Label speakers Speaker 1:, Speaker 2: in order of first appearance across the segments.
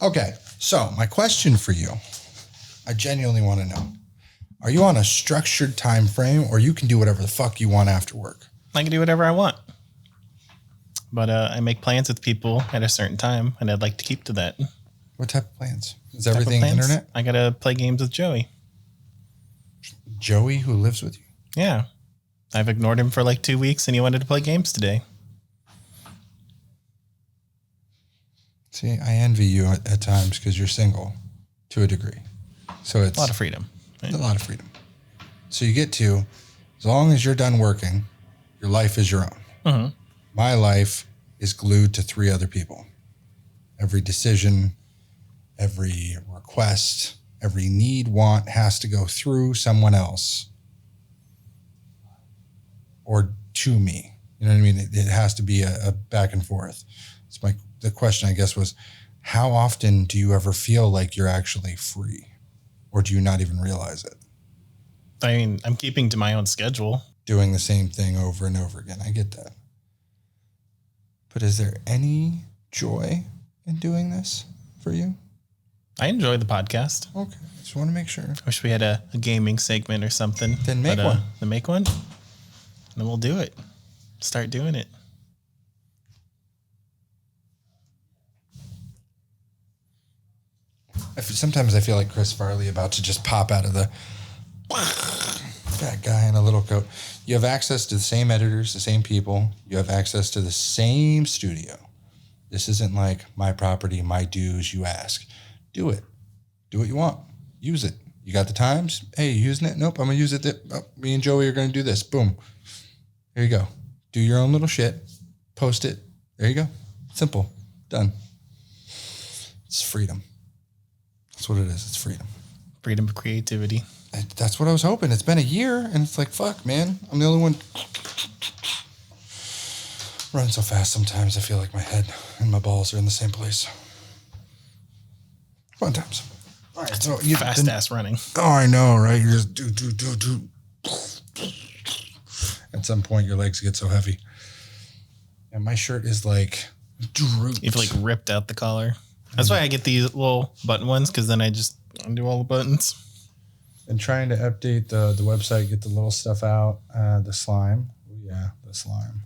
Speaker 1: Okay, so my question for you, I genuinely want to know, are you on a structured time frame or you can do whatever the fuck you want after work?
Speaker 2: I can do whatever I want. But I make plans with people at a certain time, and I'd like to keep to that.
Speaker 1: What type of plans? Is everything internet?
Speaker 2: I got to play games with Joey.
Speaker 1: Joey, who lives with you?
Speaker 2: Yeah. I've ignored him for like 2 weeks, and he wanted to play games today.
Speaker 1: See, I envy you at times because you're single to a degree. So it's
Speaker 2: a lot of freedom.
Speaker 1: Right? A lot of freedom. So you get to, as long as you're done working, your life is your own.
Speaker 2: Mm-hmm.
Speaker 1: My life is glued to 3 other people. Every decision, every request, every need, want has to go through someone else or to me. You know what I mean? It has to be a back and forth. The question, I guess, was how often do you ever feel like you're actually free, or do you not even realize it?
Speaker 2: I mean, I'm keeping to my own schedule.
Speaker 1: Doing the same thing over and over again. I get that. But is there any joy in doing this for you?
Speaker 2: I enjoy the podcast.
Speaker 1: Okay. Just want to make sure.
Speaker 2: I wish we had a gaming segment or something.
Speaker 1: Then make one.
Speaker 2: Then make one. Then we'll do it. Start doing it.
Speaker 1: Sometimes I feel like Chris Farley about to just pop out of the fat guy in a little coat. You have access to the same editors, the same people. You have access to the same studio. This isn't like my property, my dues, you ask. Do it. Do what you want. Use it. You got the times? Hey, you using it? Nope, I'm going to use it. Me and Joey are going to do this. Boom. There you go. Do your own little shit. Post it. There you go. Simple. Done. It's freedom. That's what it is. It's freedom.
Speaker 2: Freedom of creativity.
Speaker 1: That's what I was hoping. It's been a year, and it's like, fuck, man. I'm the only one running so fast sometimes I feel like my head and my balls are in the same place. Fun times. All right, so
Speaker 2: fast-ass running.
Speaker 1: Oh, I know, right? You just do. At some point, your legs get so heavy. And my shirt is like drooped.
Speaker 2: You've like ripped out the collar. That's why I get these little button ones, because then I just undo all the buttons.
Speaker 1: And trying to update the website, get the little stuff out. The slime. Yeah, the slime.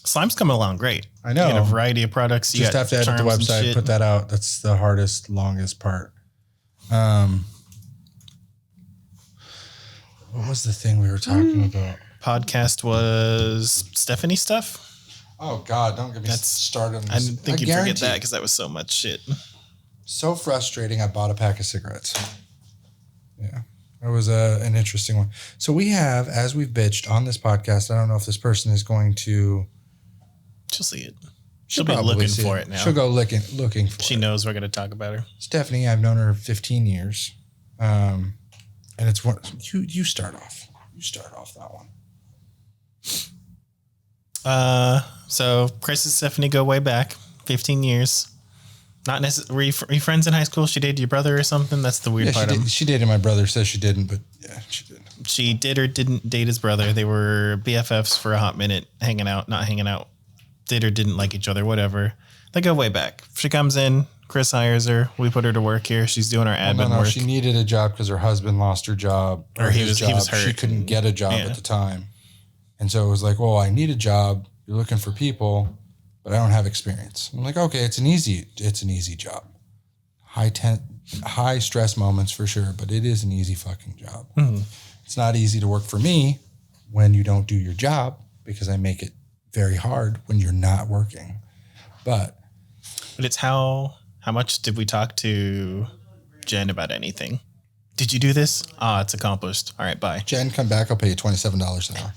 Speaker 2: Slime's coming along great.
Speaker 1: I know.
Speaker 2: You get a variety of products.
Speaker 1: You just have to edit the website, put that out. That's the hardest, longest part. What was the thing we were talking about?
Speaker 2: Podcast was Stephanie stuff.
Speaker 1: Oh, God, don't get me started on this.
Speaker 2: I didn't think you'd forget that because that was so much shit.
Speaker 1: So frustrating. I bought a pack of cigarettes. Yeah. It was an interesting one. So we have, as we've bitched on this podcast, I don't know if this person is going to...
Speaker 2: She'll see it. She'll be looking for it now.
Speaker 1: She'll go looking for it.
Speaker 2: She knows we're going to talk about her.
Speaker 1: Stephanie, I've known her 15 years. And it's one... You start off. You start off that one.
Speaker 2: So Chris and Stephanie go way back, 15 years. Not necessarily. Were you friends in high school? She dated your brother or something? That's the weird part.
Speaker 1: She dated my brother. Says she didn't, but yeah, she did.
Speaker 2: She did or didn't date his brother. They were BFFs for a hot minute, hanging out, not hanging out. Did or didn't like each other, whatever. They go way back. She comes in. Chris hires her. We put her to work here. She's doing our admin work.
Speaker 1: She needed a job because her husband lost her job.
Speaker 2: Or he was hurt.
Speaker 1: She couldn't get a job at the time. And so it was like, well, I need a job. You're looking for people, but I don't have experience. I'm like, okay, it's an easy job. High stress moments for sure, but it is an easy fucking job. Mm-hmm. It's not easy to work for me when you don't do your job because I make it very hard when you're not working. But
Speaker 2: it's how much did we talk to Jen about anything? Did you do this? It's accomplished. All right, bye.
Speaker 1: Jen, come back. I'll pay you $27 an hour.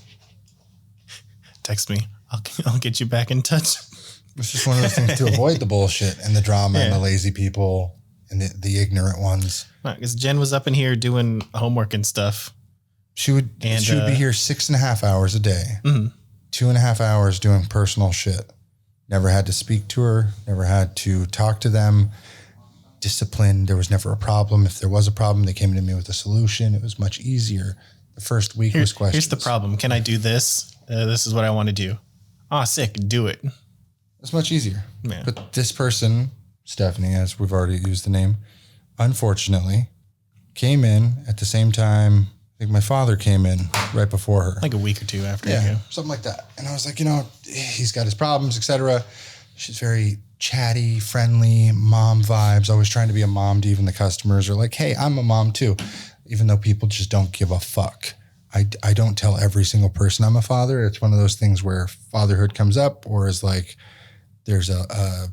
Speaker 2: Text me. I'll get you back in touch.
Speaker 1: It's just one of those things to avoid the bullshit and the drama and the lazy people and the ignorant ones.
Speaker 2: Because Jen was up in here doing homework and stuff.
Speaker 1: She would be here 6.5 hours a day. Mm-hmm. 2.5 hours doing personal shit. Never had to speak to her. Never had to talk to them. Disciplined. There was never a problem. If there was a problem, they came to me with a solution. It was much easier. The first week was questions.
Speaker 2: Here's the problem. Can I do this? This is what I want to do. Sick. Do it.
Speaker 1: It's much easier.
Speaker 2: Yeah.
Speaker 1: But this person Stephanie, as we've already used the name, unfortunately, came in at the same time. I think my father came in right before her.
Speaker 2: Like a week or two after.
Speaker 1: Yeah, something like that. And I was like, he's got his problems, etc. She's very chatty, friendly, mom vibes, always trying to be a mom to even the customers, or like, hey, I'm a mom too, even though people just don't give a fuck. I don't tell every single person I'm a father. It's one of those things where fatherhood comes up, or is like there's a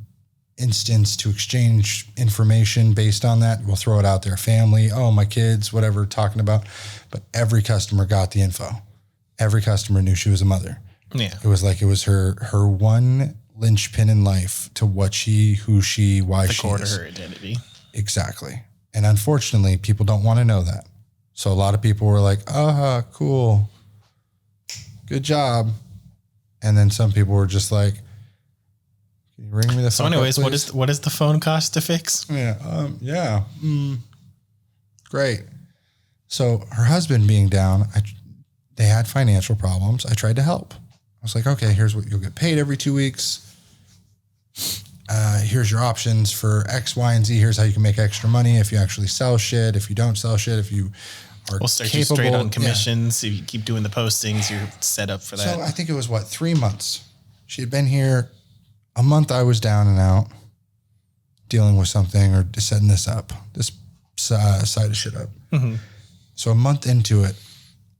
Speaker 1: instance to exchange information based on that. We'll throw it out there. Family, my kids, whatever, talking about. But every customer got the info. Every customer knew she was a mother.
Speaker 2: Yeah.
Speaker 1: It was like it was her one linchpin in life to what who she, why she
Speaker 2: core
Speaker 1: is.
Speaker 2: to her identity.
Speaker 1: Exactly. And unfortunately, people don't want to know that. So a lot of people were like, cool. Good job. And then some people were just like, can you ring me the phone?
Speaker 2: So anyways, what is the phone cost to fix?
Speaker 1: Yeah. Great. So her husband being down, they had financial problems. I tried to help. I was like, okay, here's what you'll get paid every 2 weeks. Here's your options for X, Y, and Z. Here's how you can make extra money if you actually sell shit, if you don't sell shit, if you are
Speaker 2: We'll start
Speaker 1: capable.
Speaker 2: you straight on commissions. Yeah. If you keep doing the postings, you're set up for that.
Speaker 1: So I think it was 3 months. She had been here a month. I was down and out dealing with something or setting this side of shit up.
Speaker 2: Mm-hmm.
Speaker 1: So a month into it,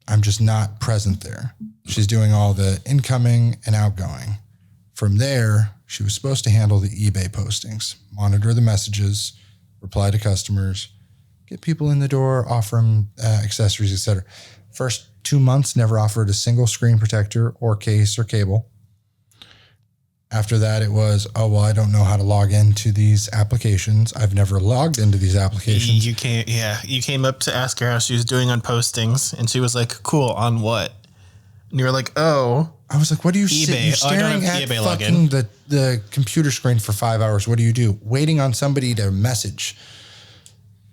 Speaker 1: I'm just not present there. She's doing all the incoming and outgoing. From there, she was supposed to handle the eBay postings, monitor the messages, reply to customers, get people in the door, offer them accessories, etc. First 2 months, never offered a single screen protector or case or cable. After that, it was, I don't know how to log into these applications. I've never logged into these applications.
Speaker 2: You came up to ask her how she was doing on postings, and she was like, cool, on what? And you were like, oh.
Speaker 1: I was like, what do you
Speaker 2: eBay.
Speaker 1: You're staring at eBay fucking the computer screen for 5 hours. What do you do? Waiting on somebody to message.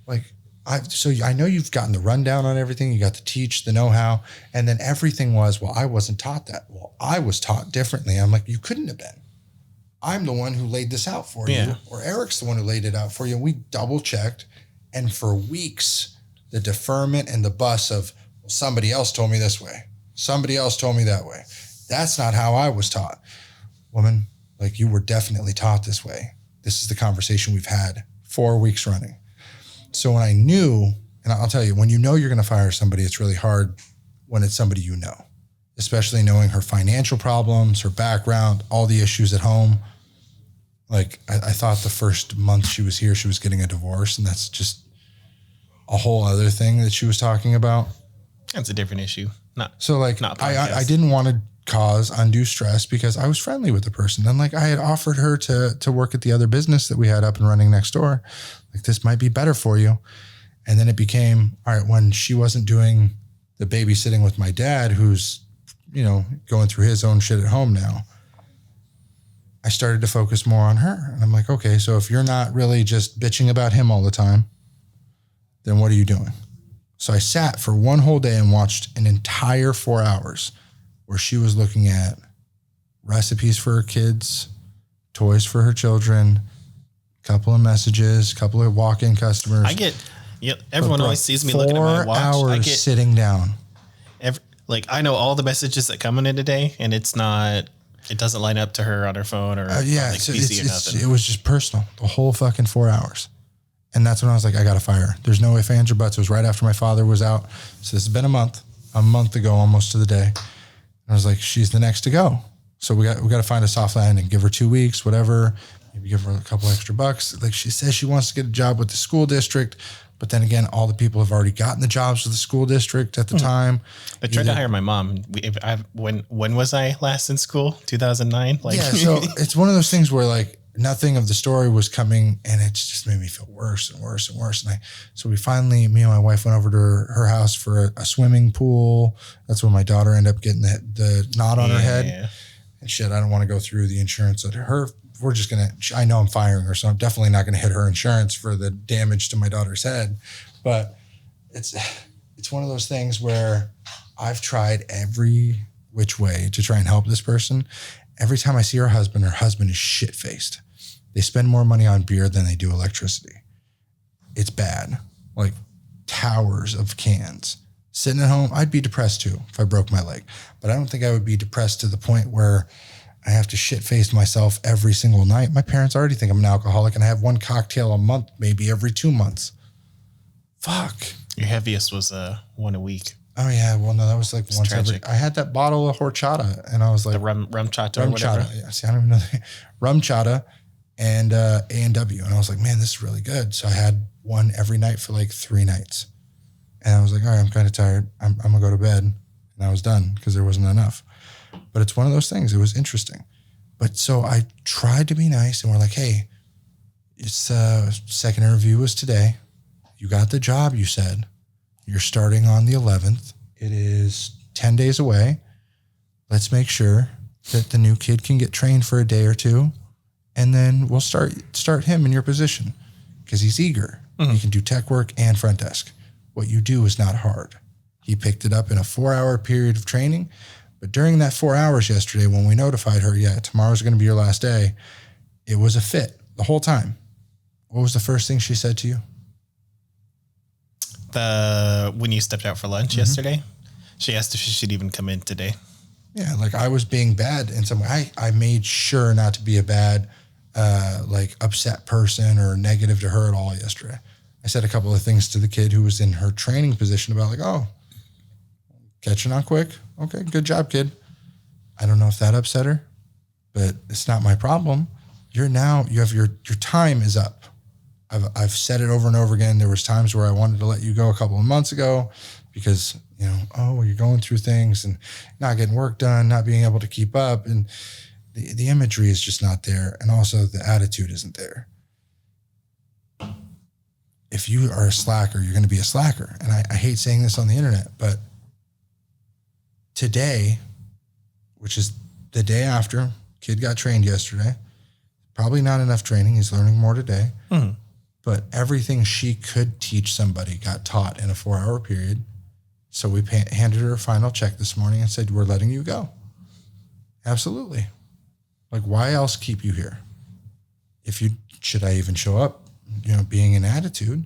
Speaker 1: Like, I know you've gotten the rundown on everything. You got the teach, the know-how. And then everything was, I wasn't taught that. Well, I was taught differently. I'm like, you couldn't have been. I'm the one who laid this out for you. Or Eric's the one who laid it out for you. We double checked. And for weeks, the deferment and the bus of, somebody else told me this way. Somebody else told me that way. That's not how I was taught. Woman, like, you were definitely taught this way. This is the conversation we've had 4 weeks running. So when I knew, and I'll tell you, when you know you're going to fire somebody, it's really hard when it's somebody you know, especially knowing her financial problems, her background, all the issues at home. Like, I thought the first month she was here, she was getting a divorce, and that's just a whole other thing that she was talking about.
Speaker 2: That's a different issue.
Speaker 1: I didn't want to cause undue stress because I was friendly with the person. And like, I had offered her to work at the other business that we had up and running next door. Like, this might be better for you. And then it became, all right, when she wasn't doing the babysitting with my dad, who's, going through his own shit at home now, I started to focus more on her. And I'm like, okay, so if you're not really just bitching about him all the time, then what are you doing? So I sat for one whole day and watched an entire 4 hours where she was looking at recipes for her kids, toys for her children, couple of messages, couple of walk-in customers.
Speaker 2: Everyone always sees me looking at my watch.
Speaker 1: 4 hours sitting down.
Speaker 2: I know all the messages that come in a day, and it doesn't line up to her on her phone or PC or nothing.
Speaker 1: It was just personal, the whole fucking 4 hours. And that's when I was like, I got to fire her. There's no ifs, ands, or buts. It was right after my father was out. So this has been a month ago, almost to the day. And I was like, she's the next to go. So we got to find a soft landing, give her 2 weeks, whatever. Maybe give her a couple extra bucks. Like, she says she wants to get a job with the school district. But then again, all the people have already gotten the jobs with the school district at the time.
Speaker 2: I tried to hire my mom. When was I last in school? 2009?
Speaker 1: So it's one of those things where like nothing of the story was coming, and it just made me feel worse and worse and worse. And so we finally, me and my wife went over to her house for a swimming pool. That's when my daughter ended up getting the knot on her head.
Speaker 2: Yeah.
Speaker 1: And shit, I don't want to go through the insurance at her. We're just I know I'm firing her, so I'm definitely not going to hit her insurance for the damage to my daughter's head. But it's one of those things where I've tried every which way to try and help this person. Every time I see her husband is shit-faced. They spend more money on beer than they do electricity. It's bad. Like towers of cans. Sitting at home, I'd be depressed too if I broke my leg. But I don't think I would be depressed to the point where I have to shit-face myself every single night. My parents already think I'm an alcoholic and I have one cocktail a month, maybe every 2 months. Fuck.
Speaker 2: Your heaviest was one a week.
Speaker 1: Oh yeah, well no, that was like once
Speaker 2: tragic.
Speaker 1: every. I had that bottle of horchata, and I was like
Speaker 2: The rum chata or whatever.
Speaker 1: chata. Yeah, see, I don't even know rum chata and A&W, and I was like, man, this is really good. So I had one every night for like 3 nights, and I was like, all right, I'm kind of tired. I'm gonna go to bed, and I was done because there wasn't enough. But it's one of those things. It was interesting, but so I tried to be nice, and we're like, hey, it's second interview was today. You got the job, you said. You're starting on the 11th. It is 10 days away. Let's make sure that the new kid can get trained for a day or two, and then we'll start him in your position because he's eager. He can do tech work and front desk. What you do is not hard. He picked it up in a 4-hour period of training, but during that 4 hours yesterday when we notified her, yeah, tomorrow's going to be your last day, it was a fit the whole time. What was the first thing she said to you?
Speaker 2: When you stepped out for lunch yesterday, she asked if she should even come in today.
Speaker 1: Yeah, like I was being bad in some way. I made sure not to be a bad, like upset person or negative to her at all yesterday. I said a couple of things to the kid who was in her training position about like, oh, catching on quick. Okay, good job, kid. I don't know if that upset her, but it's not my problem. You have your time is up. I've said it over and over again. There was times where I wanted to let you go a couple of months ago because, you're going through things and not getting work done, not being able to keep up. And the imagery is just not there. And also the attitude isn't there. If you are a slacker, you're going to be a slacker. And I hate saying this on the internet, but today, which is the day after, kid got trained yesterday, probably not enough training. He's learning more today. Mm-hmm. But everything she could teach somebody got taught in a 4-hour period. So we handed her a final check this morning and said, we're letting you go. Absolutely. Like, why else keep you here? Should I even show up, being an attitude?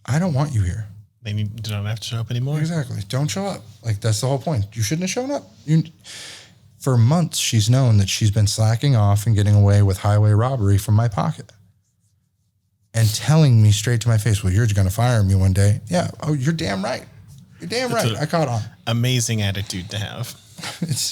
Speaker 1: I don't want you here.
Speaker 2: You don't have to show up anymore.
Speaker 1: Exactly. Don't show up. Like, that's the whole point. You shouldn't have shown up. For months, she's known that she's been slacking off and getting away with highway robbery from my pocket. And telling me straight to my face, well, you're going to fire me one day. Yeah. Oh, you're damn right. You're damn right. I caught on.
Speaker 2: Amazing attitude to have.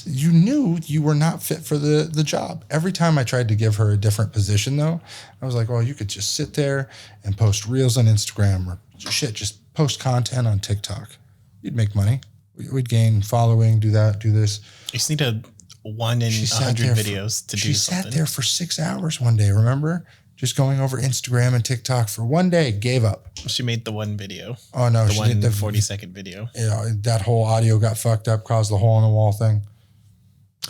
Speaker 1: You knew you were not fit for the job. Every time I tried to give her a different position, though, I was like, well, you could just sit there and post reels on Instagram or just post content on TikTok. You'd make money. We'd gain following, do that, do this.
Speaker 2: You just need 1 in 100 videos to do something.
Speaker 1: She sat there for 6 hours one day, remember? Just going over Instagram and TikTok for one day, gave up.
Speaker 2: She made the one video.
Speaker 1: Oh, no.
Speaker 2: She did the 40-second video.
Speaker 1: That whole audio got fucked up, caused the hole in the wall thing.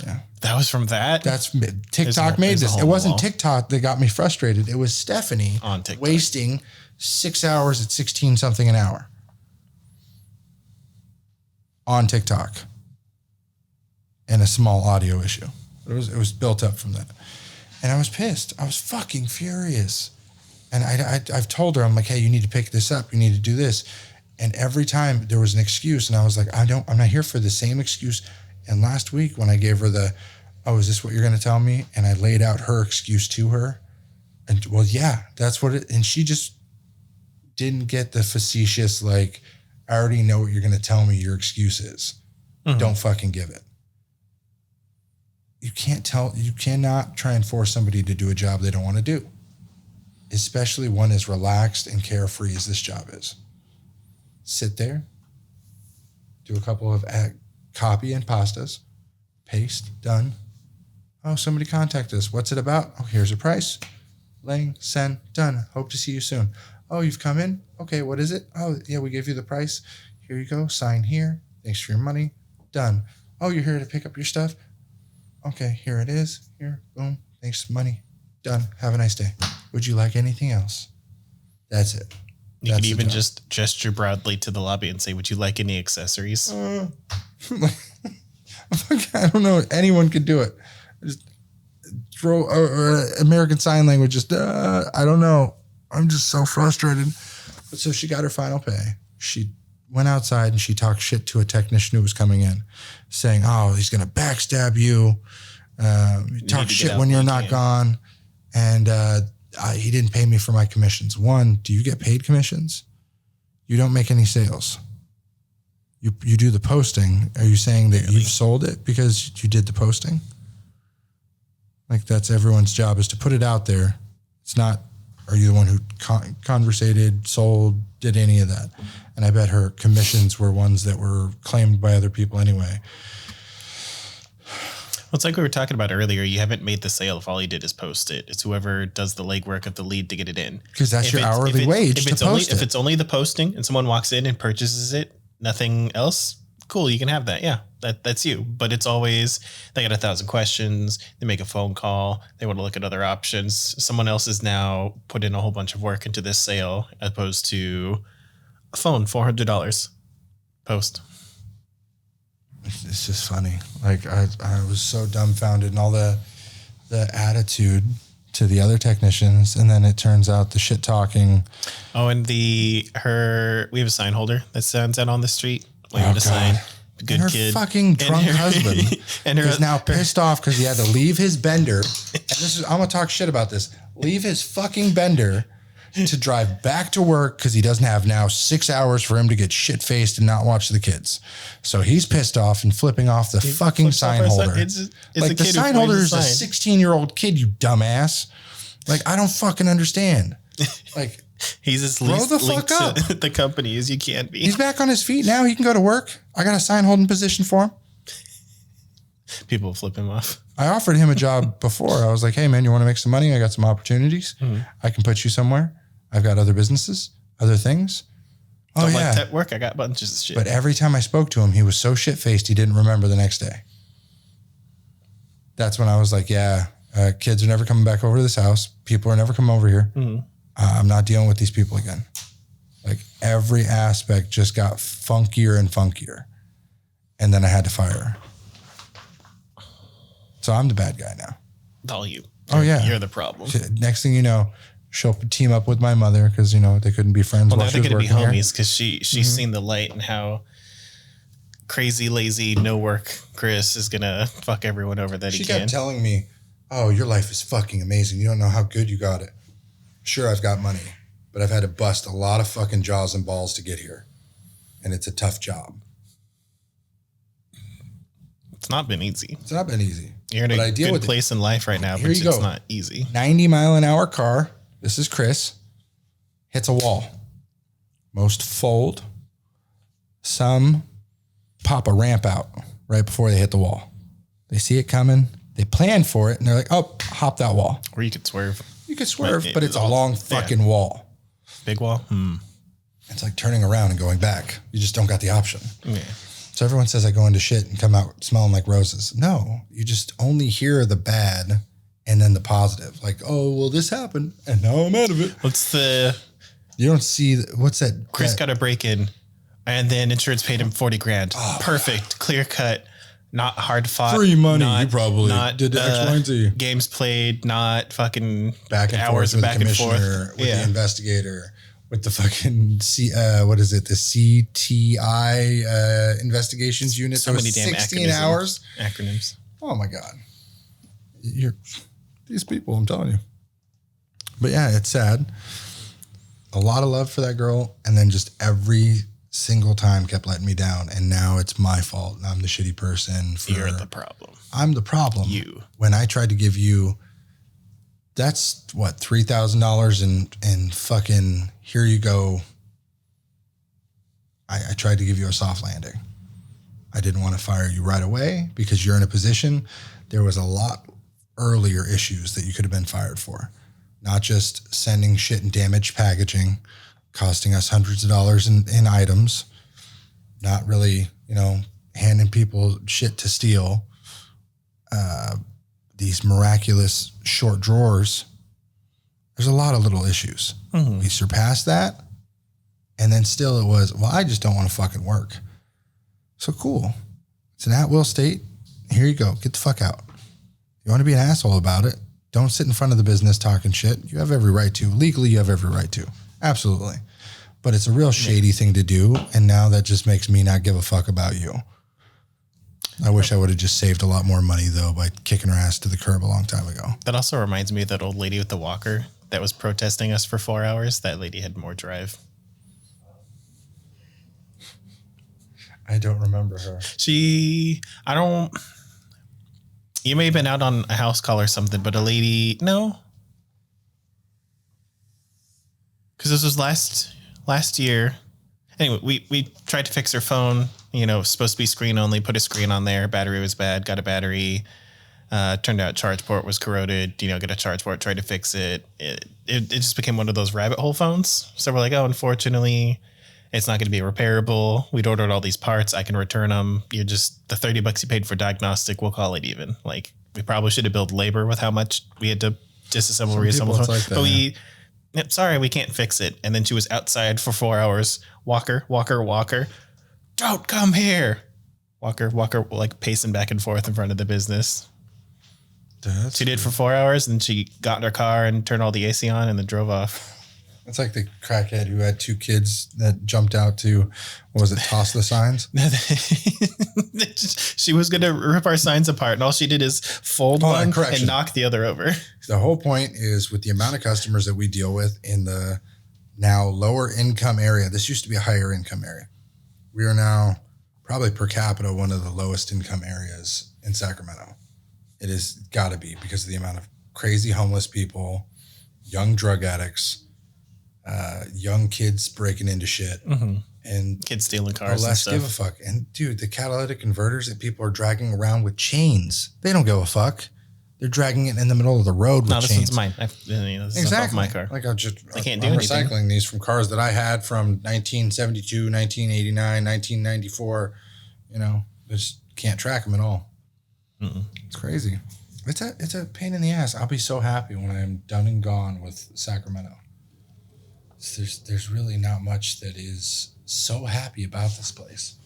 Speaker 1: Yeah.
Speaker 2: That was from that?
Speaker 1: TikTok made this. It wasn't TikTok that got me frustrated. It was Stephanie
Speaker 2: on TikTok
Speaker 1: wasting 6 hours at 16 something an hour on TikTok and a small audio issue. It was built up from that. And I was pissed. I was fucking furious. And I've told her, I'm like, hey, you need to pick this up. You need to do this. And every time there was an excuse, and I was like, I'm not here for the same excuse. And last week when I gave her is this what you're going to tell me? And I laid out her excuse to her. And well, yeah, that's what it, and she just didn't get the facetious, like, I already know what you're going to tell me your excuse is. Mm-hmm. Don't fucking give it. You cannot try and force somebody to do a job they don't want to do, especially one as relaxed and carefree as this job is. Sit there, do a couple of copy and pastas, paste, done. Oh, somebody contacted us. What's it about? Oh, here's a price. Lang, send, done. Hope to see you soon. Oh, you've come in? Okay, what is it? Oh, yeah, we gave you the price. Here you go. Sign here. Thanks for your money. Done. Oh, you're here to pick up your stuff? Okay, here it is. Here, boom. Thanks, money. Done. Have a nice day. Would you like anything else? That's it.
Speaker 2: You could even just gesture broadly to the lobby and say, would you like any accessories?
Speaker 1: I don't know. Anyone could do it. Just throw American Sign Language. Just, I don't know. I'm just so frustrated. But so she got her final pay. She went outside and she talked shit to a technician who was coming in saying, oh, he's going to backstab you. You talk shit when you're not gone. And he didn't pay me for my commissions. One, do you get paid commissions? You don't make any sales. You do the posting. Are you saying that you've sold it because you did the posting? Like that's everyone's job is to put it out there. It's not, are you the one who conversated, sold, did any of that? And I bet her commissions were ones that were claimed by other people anyway.
Speaker 2: Well, it's like we were talking about earlier. You haven't made the sale if all you did is post it. It's whoever does the legwork of the lead to get it in.
Speaker 1: Because that's your hourly wage to post it.
Speaker 2: If it's only the posting and someone walks in and purchases it, nothing else, cool, you can have that. Yeah, that's you. But it's always, they got 1,000 questions. They make a phone call. They want to look at other options. Someone else has now put in a whole bunch of work into this sale as opposed to a phone, $400 post.
Speaker 1: It's just funny. Like I was so dumbfounded and all the attitude to the other technicians, and then it turns out the shit talking.
Speaker 2: Oh, and we have a sign holder that stands out on the street. Waiting to sign. Good
Speaker 1: and her
Speaker 2: kid.
Speaker 1: Fucking drunk husband
Speaker 2: and
Speaker 1: is now pissed off because he had to leave his bender. And I'm gonna talk shit about this. Leave his fucking bender to drive back to work because he doesn't have now 6 hours for him to get shit faced and not watch the kids. So he's pissed off and flipping off the fucking sign holder.
Speaker 2: It's
Speaker 1: like the sign holder is a 16-year-old kid, you dumbass. Like I don't fucking understand. Like
Speaker 2: he's as least linked to the company as you can be.
Speaker 1: He's back on his feet now. He can go to work. I got a sign holding position for him.
Speaker 2: People flip him off.
Speaker 1: I offered him a job before. I was like, hey man, you want to make some money? I got some opportunities. Mm-hmm. I can put you somewhere. I've got other businesses, other things.
Speaker 2: Don't like that work. I got bunches of shit.
Speaker 1: But every time I spoke to him, he was so shit-faced he didn't remember the next day. That's when I was like, yeah, kids are never coming back over to this house. People are never coming over here. Mm-hmm. I'm not dealing with these people again. Like every aspect just got funkier and funkier. And then I had to fire her. So I'm the bad guy now.
Speaker 2: It's all you. You're the problem.
Speaker 1: Next thing you know, she'll team up with my mother because, they couldn't be friends.
Speaker 2: Well, now they're going to be homies because she's seen the light and how crazy, lazy, no work Chris is going to fuck everyone over that he can.
Speaker 1: She kept telling me, oh, your life is fucking amazing. You don't know how good you got it. Sure, I've got money, but I've had to bust a lot of fucking jaws and balls to get here. And it's a tough job.
Speaker 2: It's not been easy.
Speaker 1: It's not been easy.
Speaker 2: You're in a good place in life right now, but it's not easy.
Speaker 1: 90-mile-an-hour car. This is Chris. Hits a wall. Most fold. Some pop a ramp out right before they hit the wall. They see it coming. They plan for it, and they're like, oh, hop that wall.
Speaker 2: Or you could swerve.
Speaker 1: You could swerve, but it's a long fucking wall.
Speaker 2: Big wall?
Speaker 1: It's like turning around and going back. You just don't got the option.
Speaker 2: Yeah.
Speaker 1: So everyone says I go into shit and come out smelling like roses. No, you just only hear the bad and then the positive. Like, oh, well, this happened, and now I'm out of it. You don't see, what's that?
Speaker 2: Chris got a break-in, and then insurance paid him $40,000. Oh, perfect, clear cut, not hard fought.
Speaker 1: Free money, you probably did the X, Y, and Z.
Speaker 2: Games played, not fucking
Speaker 1: back and
Speaker 2: hours
Speaker 1: forth with
Speaker 2: back
Speaker 1: the commissioner, with the investigator, with the fucking what is it? The CTI investigations unit.
Speaker 2: So many damn
Speaker 1: 16 hours
Speaker 2: acronyms.
Speaker 1: Oh my God, these people. I'm telling you. But yeah, it's sad. A lot of love for that girl, and then just every single time kept letting me down, and now it's my fault. I'm the shitty person.
Speaker 2: You're the problem.
Speaker 1: I'm the problem.
Speaker 2: You.
Speaker 1: When I tried to give you, that's what, $3,000 and fucking here you go. I tried to give you a soft landing. I didn't want to fire you right away because you're in a position. There was a lot earlier issues that you could have been fired for. Not just sending shit and damaged packaging, costing us hundreds of dollars in items, not really, handing people shit to steal, these miraculous short drawers. There's a lot of little issues. Mm-hmm. We surpassed that. And then still it was, well, I just don't want to fucking work. So cool. It's an at-will state. Here you go. Get the fuck out. You want to be an asshole about it? Don't sit in front of the business talking shit. You have every right to. Legally, you have every right to. Absolutely. But it's a real shady thing to do. And now that just makes me not give a fuck about you. I wish I would have just saved a lot more money, though, by kicking her ass to the curb a long time ago.
Speaker 2: That also reminds me of that old lady with the walker that was protesting us for 4 hours. That lady had more drive.
Speaker 1: I don't remember her.
Speaker 2: You may have been out on a house call or something, but a lady, no. Because this was last year. Anyway, we tried to fix her phone. Supposed to be screen only, put a screen on there. Battery was bad, got a battery. Turned out charge port was corroded, get a charge port, tried to fix it. It just became one of those rabbit hole phones. So we're like, oh, unfortunately, it's not going to be repairable. We'd ordered all these parts. I can return them. The $30 you paid for diagnostic, we'll call it even. Like, we probably should have billed labor with how much we had to disassemble, reassemble. Like that, but sorry, we can't fix it. And then she was outside for 4 hours. Walker. Don't come here. Walker, like pacing back and forth in front of the business. She did for 4 hours, and she got in her car and turned all the AC on and then drove off.
Speaker 1: It's like the crackhead who had 2 kids that jumped out to, toss the signs?
Speaker 2: She was going to rip our signs apart, and all she did is fold one and knock the other over.
Speaker 1: The whole point is, with the amount of customers that we deal with in the now lower income area, this used to be a higher income area. We are now probably per capita one of the lowest income areas in Sacramento. It has got to be because of the amount of crazy homeless people, young drug addicts, young kids breaking into shit, and
Speaker 2: kids stealing cars.
Speaker 1: Less give a fuck. And dude, the catalytic converters that people are dragging around with chains, they don't give a fuck. They're dragging it in the middle of the road with chains.
Speaker 2: This one's mine. This
Speaker 1: exactly.
Speaker 2: Is my car.
Speaker 1: Like
Speaker 2: I can't do anything.
Speaker 1: I'm recycling these from cars that I had from 1972, 1989, 1994. Just can't track them at all. It's crazy. It's a pain in the ass. I'll be so happy when I'm done and gone with Sacramento. There's really not much that is so happy about this place.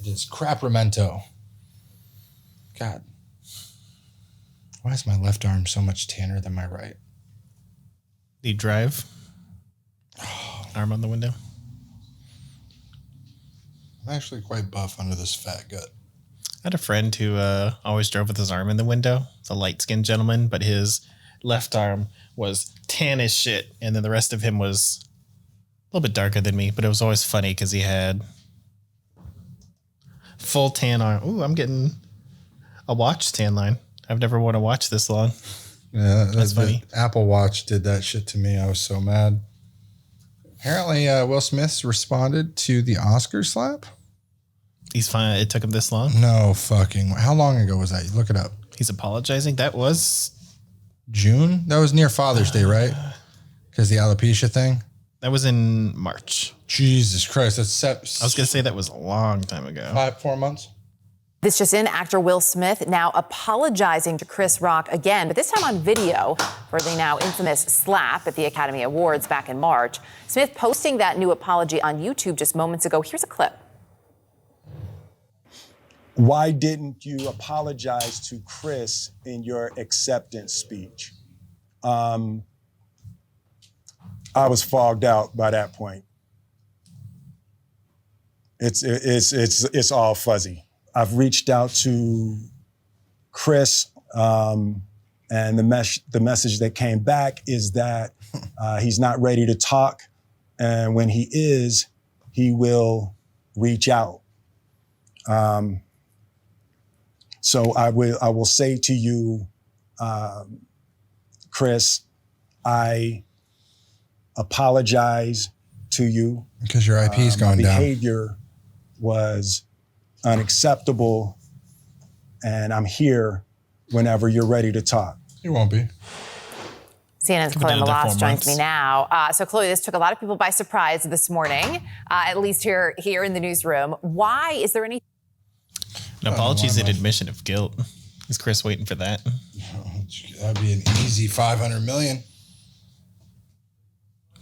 Speaker 1: It is crapramento. God. Why is my left arm so much tanner than my right?
Speaker 2: The drive. Arm on the window.
Speaker 1: I'm actually quite buff under this fat gut.
Speaker 2: I had a friend who always drove with his arm in the window. It's a light-skinned gentleman, but his left arm was tan as shit, and then the rest of him was a little bit darker than me, but it was always funny because he had full tan arm. Ooh, I'm getting a watch tan line. I've never worn a watch this long.
Speaker 1: Yeah, that's funny. Apple Watch did that shit to me. I was so mad. Apparently, Will Smith responded to the Oscar slap.
Speaker 2: He's fine. It took him this long?
Speaker 1: No fucking. How long ago was that? You look it up.
Speaker 2: He's apologizing? That was
Speaker 1: June? That was near Father's Day, right? Because the alopecia thing?
Speaker 2: That was in March.
Speaker 1: Jesus Christ. That's
Speaker 2: I was going to say that was a long time ago.
Speaker 1: 4 months?
Speaker 3: This just in, actor Will Smith now apologizing to Chris Rock again, but this time on video for the now infamous slap at the Academy Awards back in March. Smith posting that new apology on YouTube just moments ago. Here's a clip.
Speaker 4: Why didn't you apologize to Chris in your acceptance speech? I was fogged out by that point. It's all fuzzy. I've reached out to Chris, and the message that came back is that he's not ready to talk, and when he is, he will reach out. So I will say to you, Chris, I apologize to you.
Speaker 1: Because your IP is going down.
Speaker 4: My behavior was unacceptable, and I'm here whenever you're ready to talk.
Speaker 1: You won't be.
Speaker 3: CNN's Chloe Malas joins me now. So Chloe, this took a lot of people by surprise this morning, at least here in the newsroom. Why is there any?
Speaker 2: An apology is an admission of guilt. Is Chris waiting for that?
Speaker 1: That'd be an easy 500 million.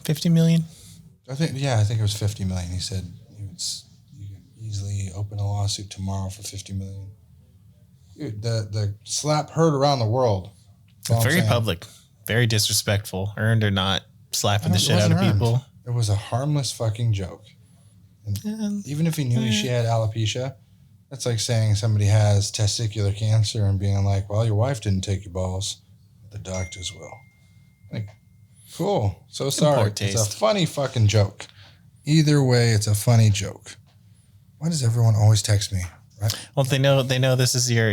Speaker 2: 50 million?
Speaker 1: I think it was 50 million. He said you could easily open a lawsuit tomorrow for 50 million. Dude, the slap heard around the world. That's all I'm
Speaker 2: Very
Speaker 1: saying.
Speaker 2: public, very disrespectful, earned or not, slapping the
Speaker 1: It
Speaker 2: shit out of
Speaker 1: wasn't earned.
Speaker 2: people.
Speaker 1: It was a harmless fucking joke. And even if he knew she had alopecia, that's like saying somebody has testicular cancer and being like, well, your wife didn't take your balls. The doctors will. Like, cool. So sorry.
Speaker 2: poor
Speaker 1: It's
Speaker 2: taste.
Speaker 1: a funny fucking joke. Either way, it's a funny joke. Why does everyone always text me? Right?
Speaker 2: Well, they know this is your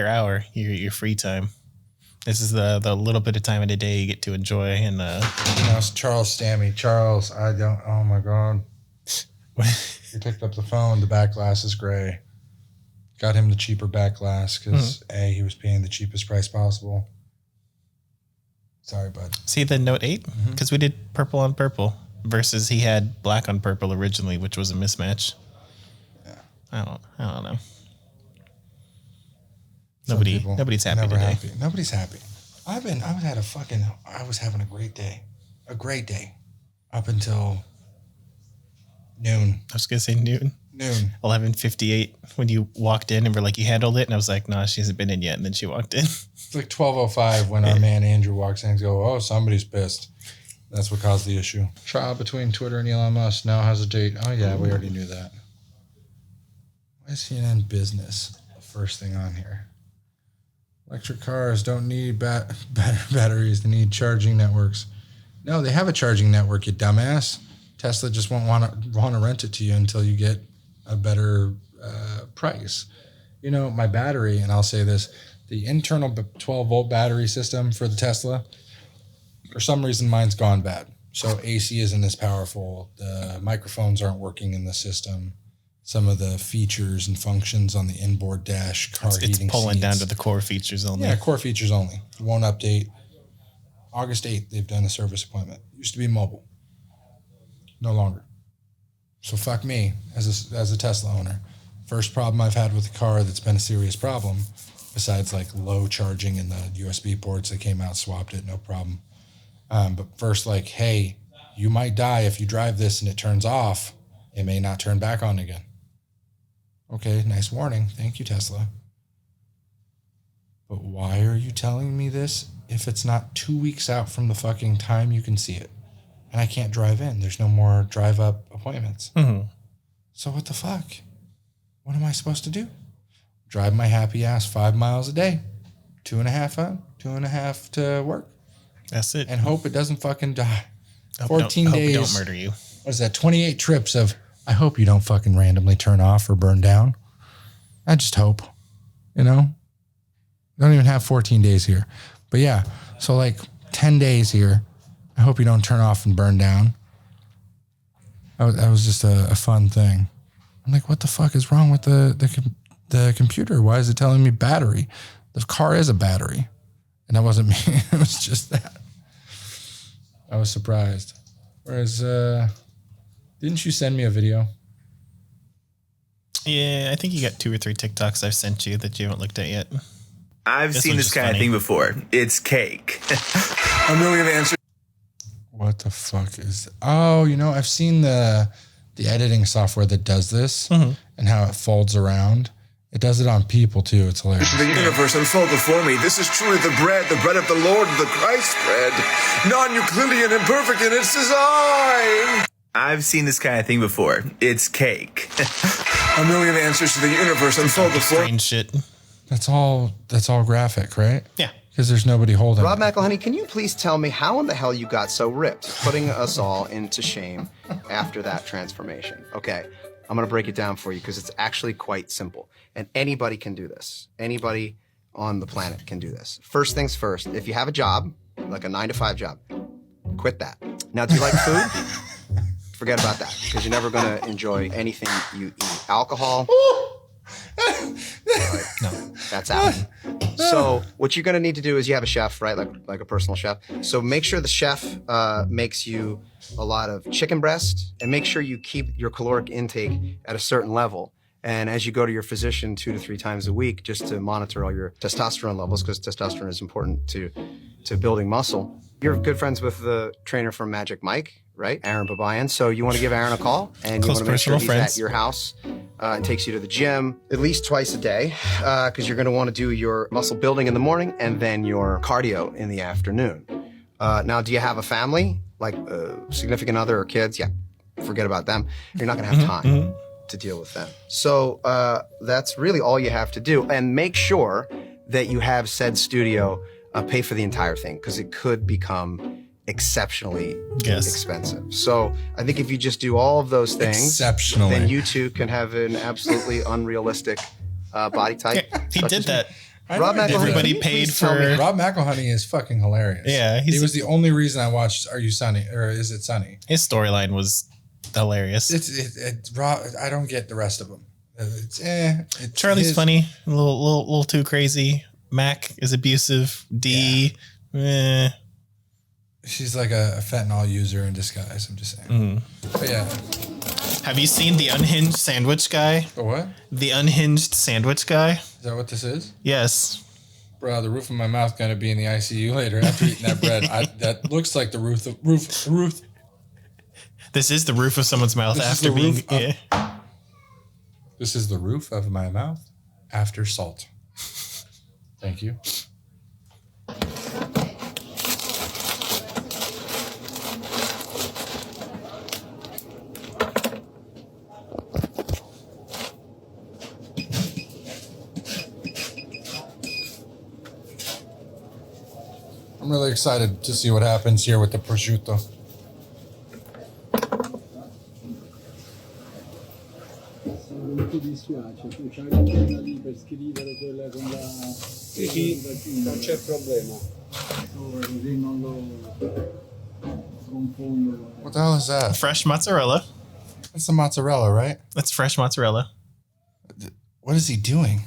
Speaker 2: hour, your free time. This is the little bit of time of the day you get to enjoy. And
Speaker 1: It's Charles Stammy. Charles, oh my God. He picked up the phone. The back glass is gray. Got him the cheaper back glass because he was paying the cheapest price possible. Sorry, bud.
Speaker 2: see the Note 8? Because we did purple on purple versus he had black on purple originally, which was a mismatch.
Speaker 1: Yeah.
Speaker 2: I don't know.
Speaker 1: Some people
Speaker 2: Nobody's happy
Speaker 1: never
Speaker 2: today.
Speaker 1: happy. Nobody's happy. I was having a great day. Up until noon.
Speaker 2: I was gonna say noon. 11:58 when you walked in and were like, you handled it, and I was like, nah, she hasn't been in yet, and then she walked in.
Speaker 1: It's like 12:05 when our man Andrew walks in and goes, oh, somebody's pissed. That's what caused the issue. Trial between Twitter and Elon Musk now has a date. Oh yeah, we already knew that. Why is CNN Business the first thing on here? Electric cars don't need batteries. They need charging networks. No, they have a charging network, you dumbass. Tesla just won't want to rent it to you until you get a better price. My battery, and I'll say this, the internal 12-volt battery system for the Tesla, for some reason, mine's gone bad. So AC isn't as powerful. The microphones aren't working in the system. Some of the features and functions on the inboard dash, car heating
Speaker 2: It's pulling
Speaker 1: seats.
Speaker 2: down to the core features only.
Speaker 1: Yeah, core features only. It won't update. August 8th, they've done a service appointment. Used to be mobile. No longer. So fuck me as a Tesla owner. First problem I've had with the car that's been a serious problem, besides like low charging in the USB ports that came out, swapped it, no problem. But first, like, hey, you might die if you drive this and it turns off. It may not turn back on again. Okay, nice warning. Thank you, Tesla. But why are you telling me this if it's not 2 weeks out from the fucking time you can see it? And I can't drive in. There's no more drive-up appointments.
Speaker 2: Mm-hmm.
Speaker 1: So what the fuck? What am I supposed to do? Drive my happy ass 5 miles a day. 2.5 home, 2.5 to work.
Speaker 2: That's it.
Speaker 1: And hope it doesn't fucking die.
Speaker 2: Hope
Speaker 1: 14
Speaker 2: don't,
Speaker 1: days.
Speaker 2: Hope it don't murder you.
Speaker 1: What is that? 28 trips of, I hope you don't fucking randomly turn off or burn down. I just hope, Don't even have 14 days here. But yeah, so like 10 days here. I hope you don't turn off and burn down. That was just a fun thing. I'm like, what the fuck is wrong with the computer? Why is it telling me battery? The car is a battery. And that wasn't me. It was just that. I was surprised. Whereas, didn't you send me a video?
Speaker 2: Yeah, I think you got 2 or 3 TikToks I've sent you that you haven't looked at yet.
Speaker 5: I've seen
Speaker 2: one's
Speaker 5: this
Speaker 2: just
Speaker 5: kind of
Speaker 2: funny.
Speaker 5: thing before. It's cake. A million answers.
Speaker 1: What the fuck is... Oh, I've seen the editing software that does this and how it folds around. It does it on people, too. It's hilarious.
Speaker 5: The universe unfold before me. This is truly the bread of the Lord, the Christ bread. Non-Euclidean and perfect in its design. I've seen this kind of thing before. It's cake. A million answers to the universe unfold before me.
Speaker 2: Strange shit.
Speaker 1: That's all graphic, right?
Speaker 2: Yeah.
Speaker 1: Because there's nobody holding
Speaker 6: Rob
Speaker 1: it.
Speaker 6: McElhenney, can you please tell me how in the hell you got so ripped, putting us all into shame after that transformation? Okay, I'm going to break it down for you because it's actually quite simple. And anybody can do this. Anybody on the planet can do this. First things first, if you have a job, like a 9-to-5 job, quit that. Now, do you like food? Forget about that because you're never going to enjoy anything you eat. Alcohol, no, that's out. So what you're going to need to do is you have a chef, right? Like a personal chef. So make sure the chef makes you a lot of chicken breast and make sure you keep your caloric intake at a certain level. And as you go to your physician 2 to 3 times a week, just to monitor all your testosterone levels, because testosterone is important to building muscle. You're good friends with the trainer from Magic Mike, right? Aaron Babayan. So you want to give Aaron a call and you
Speaker 2: Close
Speaker 6: want to make sure
Speaker 2: personal
Speaker 6: he's
Speaker 2: friends.
Speaker 6: at your house and takes you to the gym at least twice a day because you're going to want to do your muscle building in the morning and then your cardio in the afternoon. Now, do you have a family, like a significant other or kids? Yeah, forget about them. You're not going to have time to deal with them. So that's really all you have to do. And make sure that you have said studio pay for the entire thing because it could become exceptionally expensive. So I think if you just do all of those things, then you two can have an absolutely unrealistic body type.
Speaker 2: Yeah, he did that.
Speaker 6: Rob McElhenney,
Speaker 2: everybody paid for.
Speaker 1: Rob McElhenney is fucking hilarious.
Speaker 2: Yeah,
Speaker 1: he was the only reason I watched Are You Sunny or Is It Sunny?
Speaker 2: His storyline was hilarious.
Speaker 1: Rob, I don't get the rest of them.
Speaker 2: Charlie's funny, a little too crazy. Mac is abusive. D,
Speaker 1: she's like a fentanyl user in disguise. I'm just saying. But yeah.
Speaker 2: Have you seen the unhinged sandwich guy?
Speaker 1: The what?
Speaker 2: The unhinged sandwich guy.
Speaker 1: Is that what this is?
Speaker 2: Yes.
Speaker 1: Bro, the roof of my mouth gonna be in the ICU later after eating that bread. That looks like the roof.
Speaker 2: This is the roof of someone's mouth after being.
Speaker 1: This is the roof of my mouth after salt. Thank you. I'm really excited to see what happens here with the prosciutto.
Speaker 7: Non ti dispiace, tu c'hai una penna lì per scrivere quella con la... Sì, non c'è problema. Così non lo confondo.
Speaker 1: What the hell is that?
Speaker 2: Fresh mozzarella.
Speaker 1: That's the mozzarella, right?
Speaker 2: That's fresh mozzarella.
Speaker 1: What is he doing?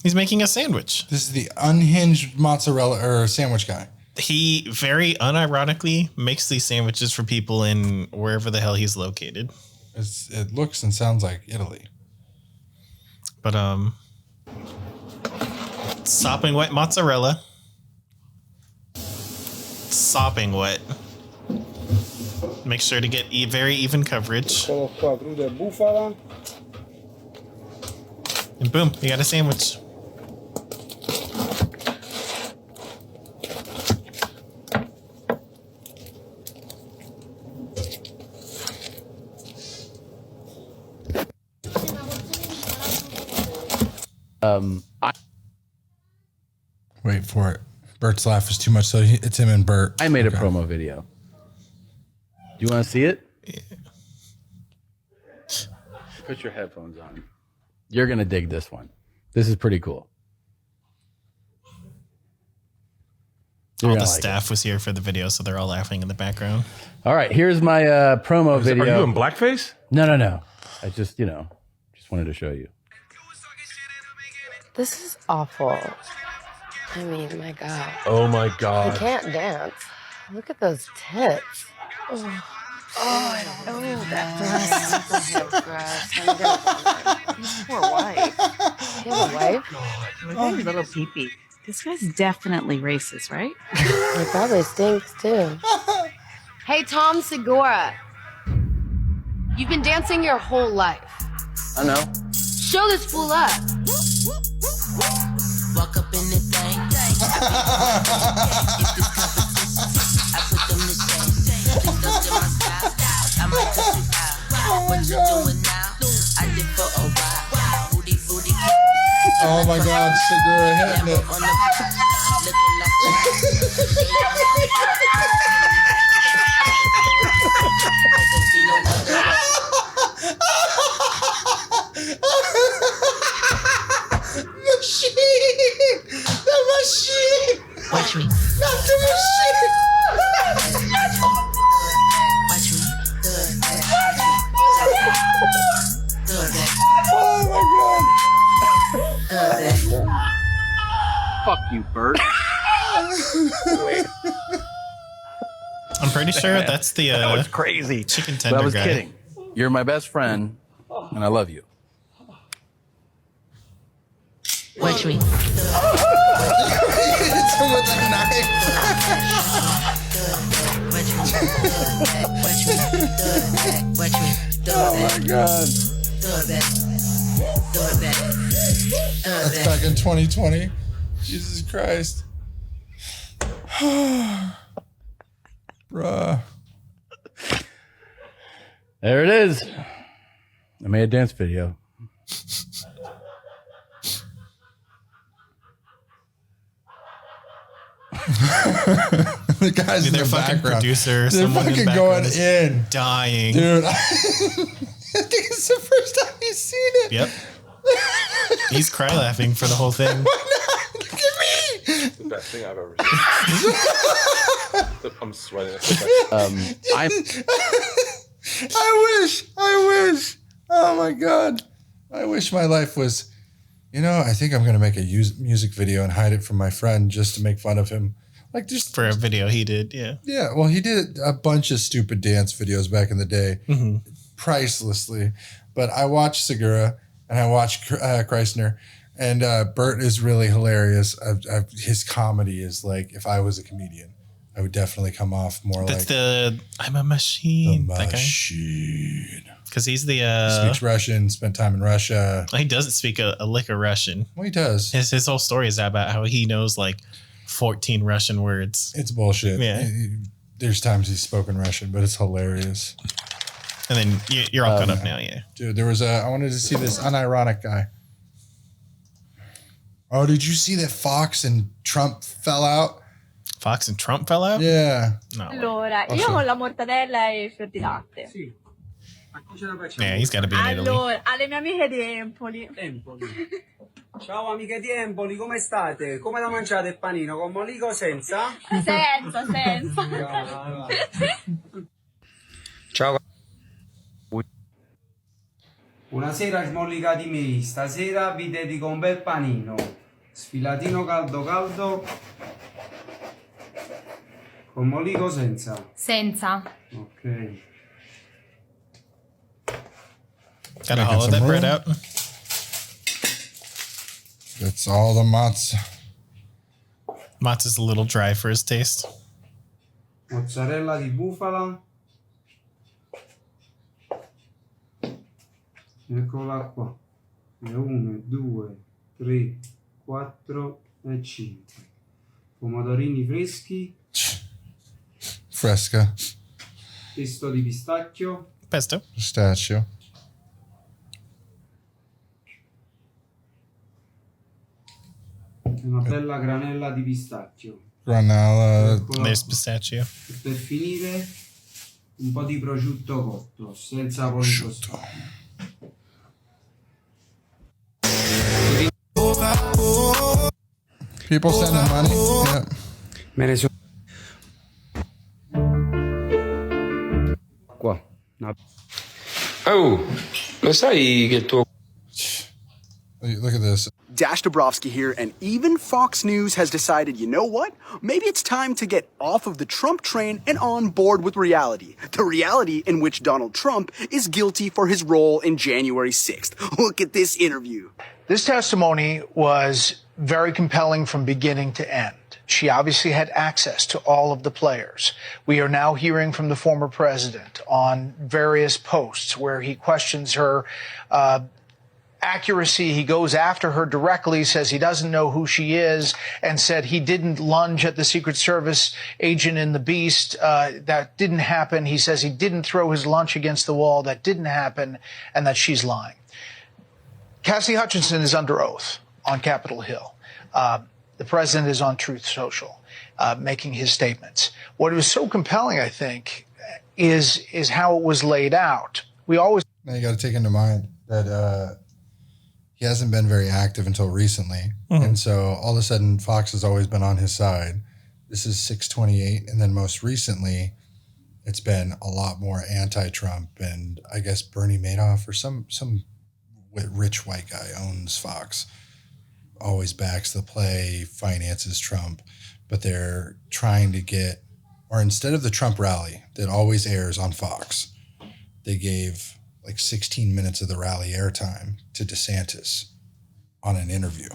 Speaker 2: He's making a sandwich.
Speaker 1: This is the unhinged mozzarella or sandwich guy.
Speaker 2: He very unironically makes these sandwiches for people in wherever the hell he's located.
Speaker 1: It looks and sounds like Italy.
Speaker 2: But sopping wet mozzarella. Sopping wet. Make sure to get very even coverage.
Speaker 7: Eccolo qua, cruda bufala.
Speaker 2: And boom, you got a sandwich.
Speaker 1: Wait for it. Bert's laugh is too much, so it's him and Bert.
Speaker 8: I made a promo video. Do you want to see it? Yeah. Put your headphones on. You're going to dig this one. This is pretty cool.
Speaker 2: All the staff was here for the video, so they're all laughing in the background.
Speaker 8: All right, here's my promo video.
Speaker 9: Are you in blackface?
Speaker 8: No. I just wanted to show you.
Speaker 10: This is awful. I mean, my God.
Speaker 9: Oh my God.
Speaker 10: I can't dance. Look at those tits. Oh, I don't know. That breast. I'm gonna vomit. His poor wife. You have a wife?
Speaker 11: Look at his little peepee. This guy's definitely racist, right?
Speaker 10: He probably stinks too.
Speaker 12: Hey, Tom Segura. You've been dancing your whole life.
Speaker 8: I know.
Speaker 12: Show this fool up.
Speaker 13: Walk up in the thing. I put them to shame. Please don't steal my style. I might cut you out. What you doing now? I did for a while. Booty.
Speaker 1: Oh my God, Segura hitting it. The machine!
Speaker 13: Watch me.
Speaker 1: Not the machine!
Speaker 13: Watch me.
Speaker 1: Oh my God!
Speaker 8: Fuck you, Bert.
Speaker 2: I'm pretty sure that's the
Speaker 8: that was crazy.
Speaker 2: Chicken tender
Speaker 8: I was
Speaker 2: guy.
Speaker 8: kidding. You're my best friend, and I love you.
Speaker 13: Watch me.
Speaker 1: It's him with a knife.
Speaker 13: Watch me.
Speaker 1: Oh my God.
Speaker 13: throw it back. Throw it
Speaker 1: That's
Speaker 13: back.
Speaker 1: back in 2020. Jesus Christ. Bruh.
Speaker 8: There it is. I made a dance video.
Speaker 1: The guys in
Speaker 2: Their
Speaker 1: the
Speaker 2: fucking
Speaker 1: background.
Speaker 2: producer,
Speaker 1: They're
Speaker 2: someone in
Speaker 1: fucking
Speaker 2: the
Speaker 1: going
Speaker 2: background is
Speaker 1: in.
Speaker 2: dying.
Speaker 1: Dude, I think it's the first time he's seen it.
Speaker 2: Yep. He's cry laughing for the whole thing.
Speaker 1: Look at me.
Speaker 9: The best thing I've ever seen. I'm sweating.
Speaker 1: I wish. Oh my God. I wish my life was, I think I'm going to make a music video and hide it from my friend just to make fun of him. Like just
Speaker 2: For a video he did, yeah.
Speaker 1: Yeah, well, he did a bunch of stupid dance videos back in the day, pricelessly. But I watched Segura and I watched Kreisner, and Bert is really hilarious. His comedy is like, if I was a comedian, I would definitely come off more
Speaker 2: That's
Speaker 1: like
Speaker 2: I'm a machine.
Speaker 1: the
Speaker 2: That guy.
Speaker 1: machine.
Speaker 2: Because he's
Speaker 1: He
Speaker 2: the
Speaker 1: speaks Russian, spent time in Russia.
Speaker 2: he doesn't speak a lick of Russian.
Speaker 1: Well, he does.
Speaker 2: His whole story is about how he knows like 14 Russian words.
Speaker 1: It's bullshit.
Speaker 2: Yeah.
Speaker 1: There's times he's spoken Russian, but it's hilarious.
Speaker 2: And then you're all caught up now, yeah.
Speaker 1: Dude, I wanted to see this unironic guy. Oh, did you see that Fox and Trump fell out?
Speaker 2: Fox and Trump fell out?
Speaker 1: Yeah.
Speaker 2: No.
Speaker 14: Allora, io con la mortadella e i fior di latte. Sì.
Speaker 7: A cui ce la facciamo?
Speaker 2: Yeah, he's got to be in Italy.
Speaker 14: Allora, alle mie amiche di Empoli.
Speaker 7: Ciao amiche di Empoli, come state? Come la mangiate il panino? Con molico senza?
Speaker 14: Senza.
Speaker 7: Ciao. Buonasera smollicati miei, stasera vi dedico un bel panino, sfilatino caldo con molico senza.
Speaker 14: Senza.
Speaker 7: Ok.
Speaker 2: Gotta hollow that bread out.
Speaker 1: That's all the matzah.
Speaker 2: Matzah's a little dry for his taste.
Speaker 7: Mozzarella di bufala. Eccola qua. E 1, 2, 3, 4 e 5. Pomodorini freschi.
Speaker 1: Fresca.
Speaker 7: Pesto di pistacchio.
Speaker 2: Pesto.
Speaker 1: Pistachio.
Speaker 7: E una bella granella di pistacchio.
Speaker 1: Granola.
Speaker 7: Eccola
Speaker 2: There's
Speaker 7: qua.
Speaker 2: pistachio.
Speaker 7: E per finire un po' di prosciutto cotto, senza prosciutto.
Speaker 1: People sending money. Yeah.
Speaker 7: Me ne sono qua. No.
Speaker 15: Oh, lo sai che il tuo
Speaker 1: Look at this.
Speaker 16: Dash Dabrowski here, and even Fox News has decided, you know what? Maybe it's time to get off of the Trump train and on board with reality. The reality in which Donald Trump is guilty for his role in January 6th. Look at this interview.
Speaker 17: This testimony was very compelling from beginning to end. She obviously had access to all of the players. We are now hearing from the former president on various posts where he questions her accuracy. He goes after her directly, says he doesn't know who she is, and said he didn't lunge at the Secret Service agent in the Beast. That didn't happen. He says he didn't throw his lunch against the wall. That didn't happen, and that she's lying. Cassidy Hutchinson is under oath on Capitol Hill. The president is on Truth Social, making his statements. What was so compelling, I think, is how it was laid out. We always
Speaker 1: Now you got to take into mind that he hasn't been very active until recently. And so all of a sudden, Fox has always been on his side. This is 628. And then most recently, it's been a lot more anti-Trump. And I guess Bernie Madoff or some rich white guy owns Fox, always backs the play, finances Trump. But they're trying to get, or instead of the Trump rally that always airs on Fox, they gave like 16 minutes of the rally airtime to DeSantis on an interview.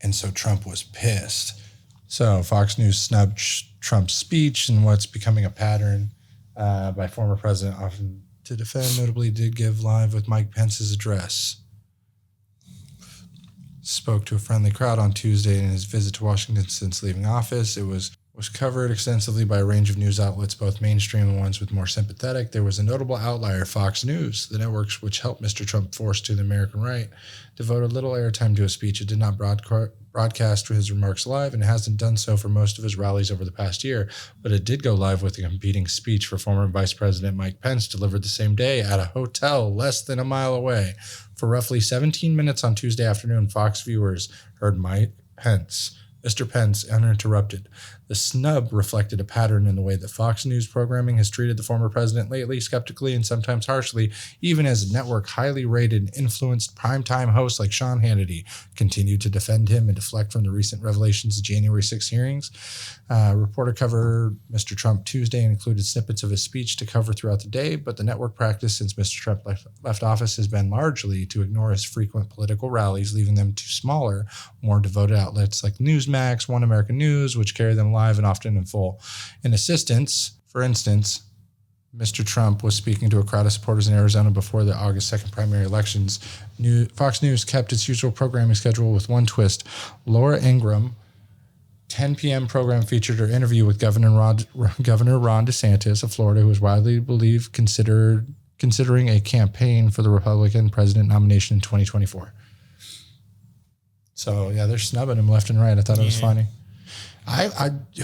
Speaker 1: And so Trump was pissed. So Fox News snubbed Trump's speech, and what's becoming a pattern by former president often to defend, notably did give live with Mike Pence's address. spoke to a friendly crowd on Tuesday in his visit to Washington since leaving office. It was covered extensively by a range of news outlets, both mainstream and ones with more sympathetic. There was a notable outlier, Fox News, the networks which helped Mr. Trump force to the American right, devoted little airtime to his speech. It did not broadcast his remarks live and hasn't done so for most of his rallies over the past year, but it did go live with a competing speech for former Vice President Mike Pence delivered the same day at a hotel less than a mile away. For roughly 17 minutes on Tuesday afternoon, Fox viewers heard Mr. Pence, uninterrupted. The snub reflected a pattern in the way that Fox News programming has treated the former president lately, skeptically and sometimes harshly, even as network highly rated and influenced primetime hosts like Sean Hannity continued to defend him and deflect from the recent revelations of January 6 hearings. Reporter covered Mr. Trump Tuesday and included snippets of his speech to cover throughout the day, but the network practice since Mr. Trump left office has been largely to ignore his frequent political rallies, leaving them to smaller, more devoted outlets like Newsmax, One American News, which carry them live and often in full. In assistance, for instance, Mr. Trump was speaking to a crowd of supporters in Arizona before the August 2nd primary elections. Fox News kept its usual programming schedule with one twist. Laura Ingraham, 10 p.m. program featured her interview with Governor Ron DeSantis of Florida, who is widely believed considering a campaign for the Republican president nomination in 2024. So, yeah, they're snubbing him left and right. I thought it was funny.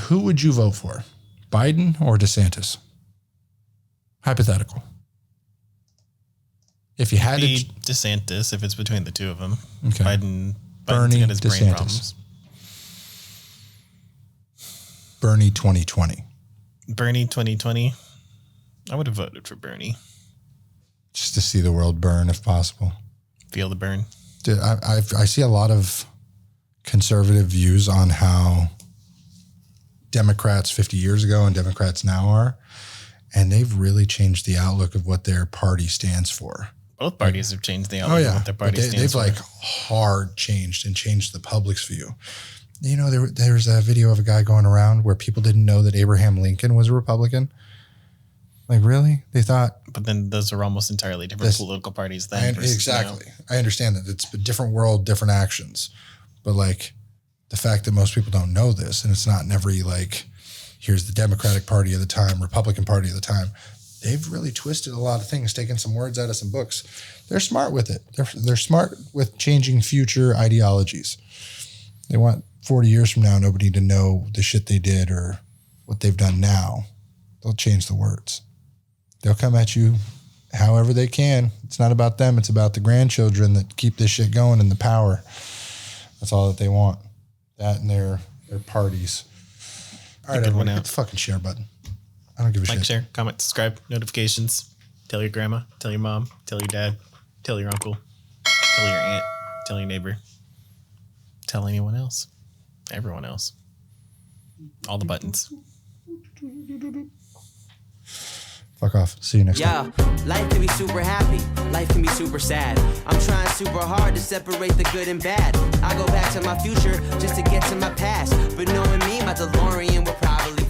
Speaker 1: Who would you vote for? Biden or DeSantis? Hypothetical. If you had to...
Speaker 2: DeSantis, if it's between the two of them.
Speaker 1: Okay.
Speaker 2: Biden's
Speaker 1: Bernie,
Speaker 2: got his brain
Speaker 1: DeSantis.
Speaker 2: problems.
Speaker 1: Bernie 2020.
Speaker 2: Bernie 2020. I would have voted for Bernie.
Speaker 1: Just to see the world burn if possible.
Speaker 2: Feel the burn.
Speaker 1: Dude, I see a lot of conservative views on how Democrats 50 years ago and Democrats now are, and they've really changed the outlook of what their party stands for.
Speaker 2: Both parties have changed the outlook of what their party stands
Speaker 1: they've
Speaker 2: for.
Speaker 1: like hard changed the public's view. You know, there's a video of a guy going around where people didn't know that Abraham Lincoln was a Republican. Like, really? They thought...
Speaker 2: But then those are almost entirely different political parties then.
Speaker 1: Exactly. I understand that. It's a different world, different actions. But, like, the fact that most people don't know this, and it's not in every, like, here's the Democratic Party of the time, Republican Party of the time. They've really twisted a lot of things, taken some words out of some books. They're smart with it. They're smart with changing future ideologies. They want 40 years from now nobody to know the shit they did or what they've done now. They'll change the words. They'll come at you however they can. It's not about them. It's about the grandchildren that keep this shit going and the power. That's all that they want. That and their parties. All right, everyone, hit the fucking share button. I don't give a shit.
Speaker 2: Like, share, comment, subscribe, notifications. Tell your grandma, tell your mom, tell your dad, tell your uncle, tell your aunt, tell your neighbor. Tell anyone else. Everyone else. All the buttons.
Speaker 1: Fuck off. See you next time.
Speaker 9: Life can be super happy. Life can be super sad. I'm trying super hard to separate the good and bad. I go back to my future just to get to my past. But knowing me, my DeLorean will probably